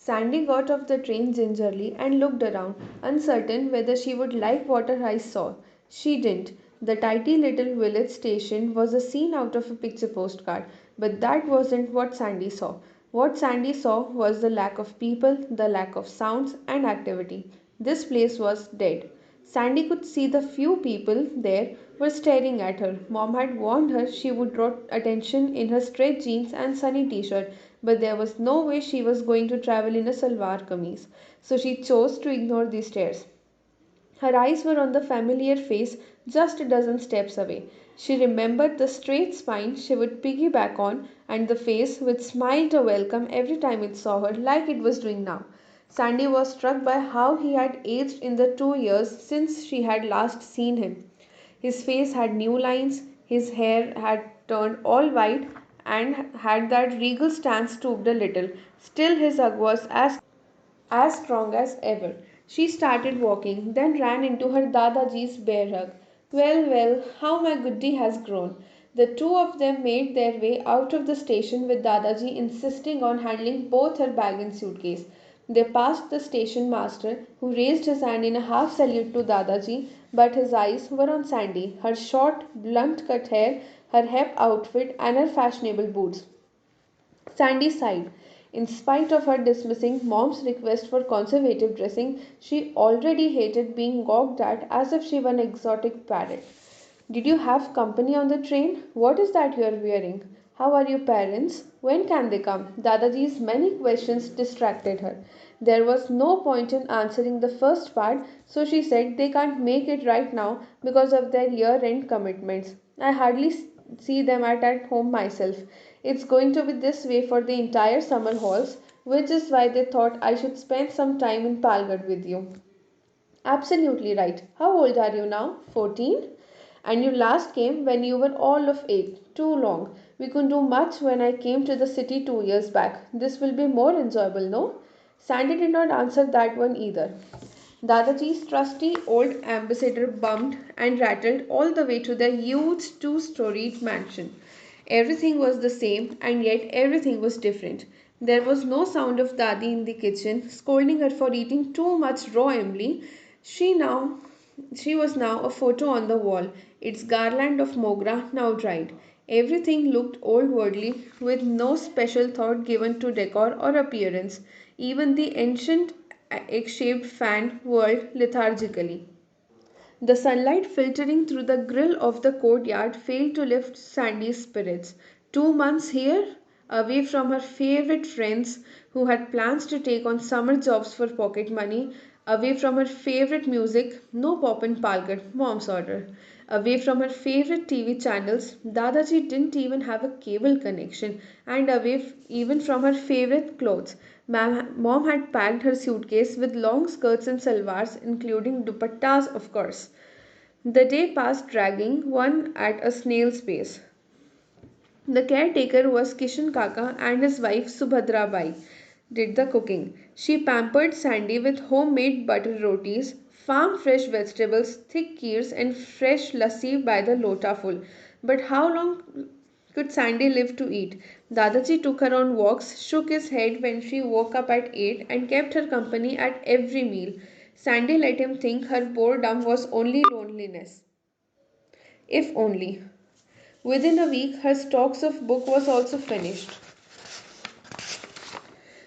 Sandy got off the train gingerly and looked around, uncertain whether she would like what her eyes saw. She didn't. The tidy little village station was a scene out of a picture postcard, but that wasn't what Sandy saw. What Sandy saw was the lack of people, the lack of sounds and activity. This place was dead. Sandy could see the few people there were staring at her. Mom had warned her she would draw attention in her straight jeans and sunny t-shirt, but there was no way she was going to travel in a salwar kameez. So she chose to ignore the stares. Her eyes were on the familiar face just a dozen steps away. She remembered the straight spine she would piggyback on and the face which smiled a welcome every time it saw her, like it was doing now. Sandy was struck by how he had aged in the 2 years since she had last seen him. His face had new lines, his hair had turned all white and had that regal stance stooped a little. Still his hug was as strong as ever. She started walking, then ran into her Dadaji's bear hug. Well, well, how my goody has grown. The two of them made their way out of the station with Dadaji insisting on handling both her bag and suitcase. They passed the station master, who raised his hand in a half salute to Dadaji, but his eyes were on Sandy, her short, blunt cut hair, her hep outfit, and her fashionable boots. Sandy sighed. In spite of her dismissing Mom's request for conservative dressing, she already hated being gawked at as if she were an exotic parrot. Did you have company on the train? What is that you are wearing? How are your parents? When can they come? Dadaji's many questions distracted her. There was no point in answering the first part, so she said they can't make it right now because of their year end commitments. I hardly see them at home myself. It's going to be this way for the entire summer halls, which is why they thought I should spend some time in Palgad with you. Absolutely right. How old are you now? 14? And you last came when you were all of 8. Too long. We couldn't do much when I came to the city 2 years back. This will be more enjoyable, no? Sandy did not answer that one either. Dadaji's trusty old ambassador bummed and rattled all the way to their huge two-storied mansion. Everything was the same and yet everything was different. There was no sound of Dadi in the kitchen scolding her for eating too much raw emily. She now she was now a photo on the wall, its garland of mogra now dried. Everything looked old worldly, with no special thought given to decor or appearance. Even the ancient egg-shaped fan whirled lethargically. The sunlight filtering through the grill of the courtyard failed to lift Sandy's spirits. 2 months here, away from her favorite friends who had plans to take on summer jobs for pocket money, away from her favorite music, no pop in Palgat, mom's order, away from her favorite TV channels, Dadaji didn't even have a cable connection, and away even from her favorite clothes. Mom had packed her suitcase with long skirts and salwars, including dupattas, of course. The day passed dragging, one at a snail's pace. The caretaker was Kishan Kaka and his wife Subhadra Bai did the cooking. She pampered Sandy with homemade butter rotis, farm fresh vegetables, thick kheers and fresh lassi by the lota full. But how long could Sandy live to eat? Dadaji took her on walks, shook his head when she woke up at 8 and kept her company at every meal. Sandy let him think her boredom was only loneliness. If only. Within a week, her stocks of book was also finished.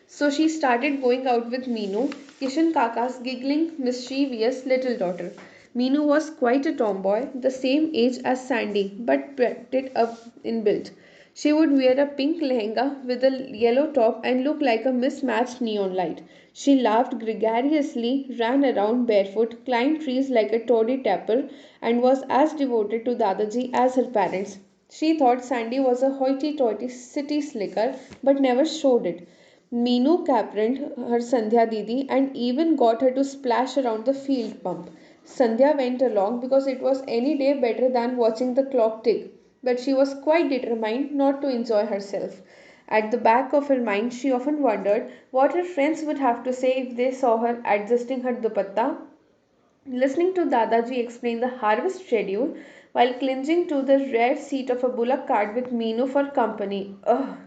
So she started going out with Meenu, Kishan Kaka's giggling, mischievous little daughter. Meenu was quite a tomboy, the same age as Sandy, but pretted up in build. She would wear a pink lehenga with a yellow top and look like a mismatched neon light. She laughed gregariously, ran around barefoot, climbed trees like a toddy tapper, and was as devoted to Dadaji as her parents. She thought Sandy was a hoity-toity city slicker, but never showed it. Meenu captained her Sandhya Didi and even got her to splash around the field pump. Sandhya went along because it was any day better than watching the clock tick, but she was quite determined not to enjoy herself. At the back of her mind, she often wondered what her friends would have to say if they saw her adjusting her dupatta, listening to Dadaji explain the harvest schedule while clinging to the rear seat of a bullock cart with Meenu for company. Ugh.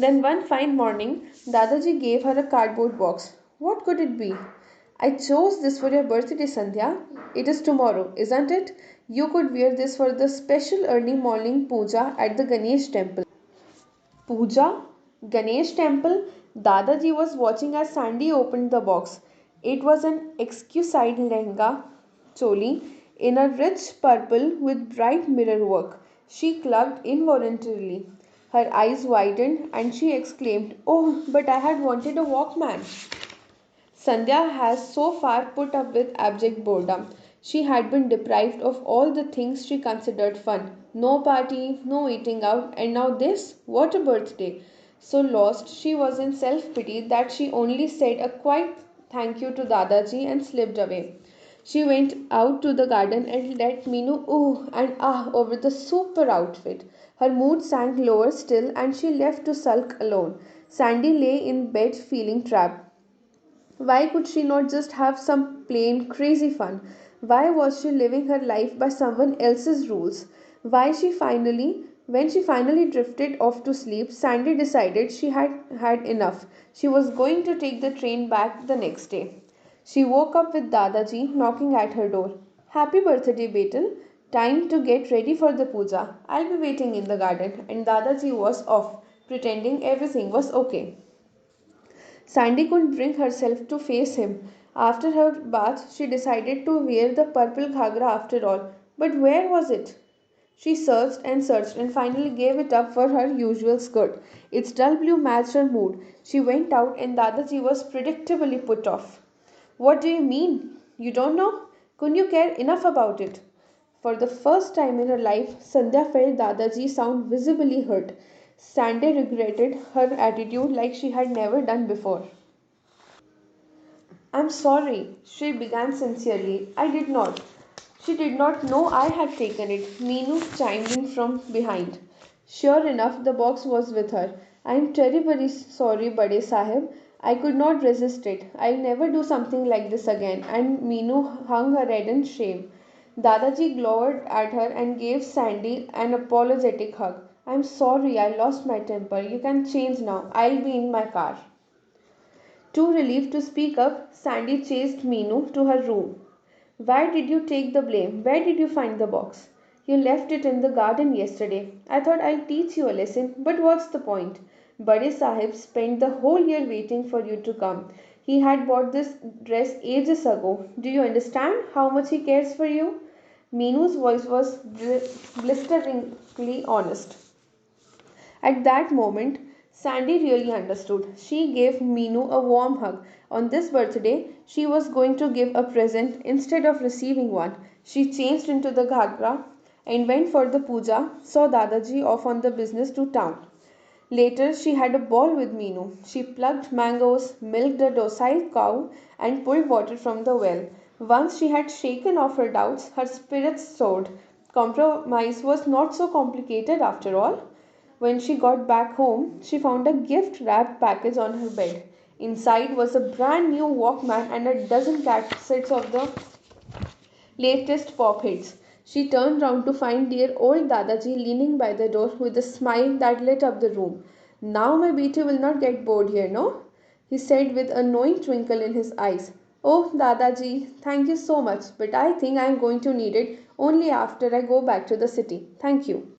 Then one fine morning, Dadaji gave her a cardboard box. What could it be? I chose this for your birthday, Sandhya. It is tomorrow, isn't it? You could wear this for the special early morning puja at the Ganesh temple. Puja? Ganesh temple? Dadaji was watching as Sandy opened the box. It was an exquisite lehenga choli in a rich purple with bright mirror work. She clucked involuntarily. Her eyes widened and she exclaimed, "Oh, but I had wanted a Walkman." Sandhya has so far put up with abject boredom. She had been deprived of all the things she considered fun. No party, no eating out, and now this? What a birthday! So lost she was in self pity that she only said a quiet thank you to Dadaji and slipped away. She went out to the garden and let Minu ooh and ah over the super outfit. Her mood sank lower still and she left to sulk alone. Sandy lay in bed feeling trapped. Why could she not just have some plain crazy fun? Why was she living her life by someone else's rules? When she finally drifted off to sleep, Sandy decided she had had enough. She was going to take the train back the next day. She woke up with Dadaji knocking at her door. Happy birthday, Betel. Time to get ready for the puja. I'll be waiting in the garden. And Dadaji was off, pretending everything was okay. Sandy couldn't bring herself to face him. After her bath, she decided to wear the purple ghagra after all. But where was it? She searched and finally gave it up for her usual skirt. Its dull blue matched her mood. She went out and Dadaji was predictably put off. What do you mean? You don't know? Couldn't you care enough about it? For the first time in her life, Sandhya felt Dadaji sound visibly hurt. Sandy regretted her attitude like she had never done before. I'm sorry, she began sincerely. I did not. She did not know I had taken it. Meenu chimed in from behind. Sure enough, the box was with her. I am terribly sorry, Bade Sahib. I could not resist it. I'll never do something like this again. And Meenu hung her head in shame. Dadaji glowered at her and gave Sandy an apologetic hug. I'm sorry, I lost my temper. You can change now. I'll be in my car. Too relieved to speak up, Sandy chased Meenu to her room. Why did you take the blame? Where did you find the box? You left it in the garden yesterday. I thought I'd teach you a lesson, but what's the point? Bade Sahib spent the whole year waiting for you to come. He had bought this dress ages ago. Do you understand how much he cares for you? Meenu's voice was blisteringly honest. At that moment, Sandy really understood. She gave Meenu a warm hug. On this birthday, she was going to give a present instead of receiving one. She changed into the ghagra and went for the puja, saw Dadaji off on the business to town. Later, she had a ball with Meenu. She plucked mangoes, milked a docile cow, and pulled water from the well. Once she had shaken off her doubts, her spirits soared. Compromise was not so complicated after all. When she got back home, she found a gift wrapped package on her bed. Inside was a brand new Walkman and a dozen cassettes of the latest pop hits. She turned round to find dear old Dadaji leaning by the door with a smile that lit up the room. Now my beauty will not get bored here, no? He said with a knowing twinkle in his eyes. Oh, Dadaji, thank you so much, but I think I am going to need it only after I go back to the city. Thank you.